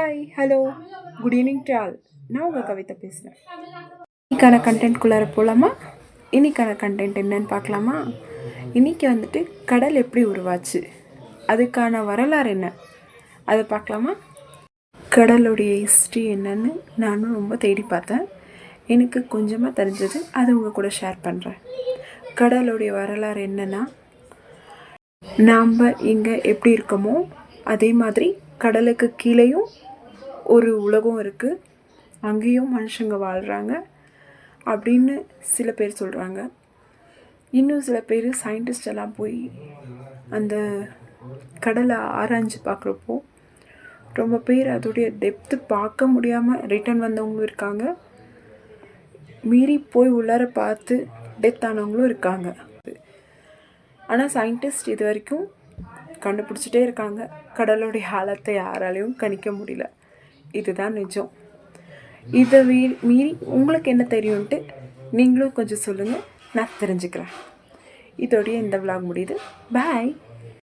Hi hello good evening to all. நான் உங்கள் கவிதை பேசுகிறேன். இன்றைக்கான கண்டென்ட்குள்ளார போகலாமா? இன்றைக்கான கண்டென்ட் என்னன்னு பார்க்கலாமா? இன்றைக்கி வந்துட்டு கடல் எப்படி உருவாச்சு, அதுக்கான வரலாறு என்ன, அதை பார்க்கலாமா? கடலுடைய ஹிஸ்ட்ரி என்னன்னு நானும் ரொம்ப தேடி பார்த்தேன். எனக்கு கொஞ்சமாக தெரிஞ்சது அதை உங்கள் கூட ஷேர் பண்ணுறேன். கடலுடைய வரலாறு என்னென்னா, நாம் இங்கே எப்படி இருக்கோமோ அதே மாதிரி கடலுக்கு கீழேயும் ஒரு உலகம் இருக்குது, அங்கேயும் மனுஷங்க வாழ்கிறாங்க அப்படின்னு சில பேர் சொல்கிறாங்க. இன்னும் சில பேர் சயின்டிஸ்ட் எல்லாம் போய் அந்த கடலை ஆராய்ஞ்சு பார்க்குறப்போ ரொம்ப பேர் அதோடைய டெப்த்து பார்க்க முடியாமல் ரிட்டர்ன் வந்தவங்களும் இருக்காங்க, மீறி போய் உள்ளார பார்த்து டெத் ஆனவங்களும் இருக்காங்க. ஆனால் சயின்டிஸ்ட் இது வரைக்கும் கண்டுபிடிச்சிட்டே இருக்காங்க. கடலுடைய ஆழத்தை யாராலையும் கணிக்க முடியல. இதுதான் நிஜம். இதை மீறி உங்களுக்கு என்ன தெரியும்ன்ட்டு நீங்களும் கொஞ்சம் சொல்லுங்கள், நான் தெரிஞ்சுக்கிறேன். இதோடைய இந்த விளாக் முடியுது. பாய்.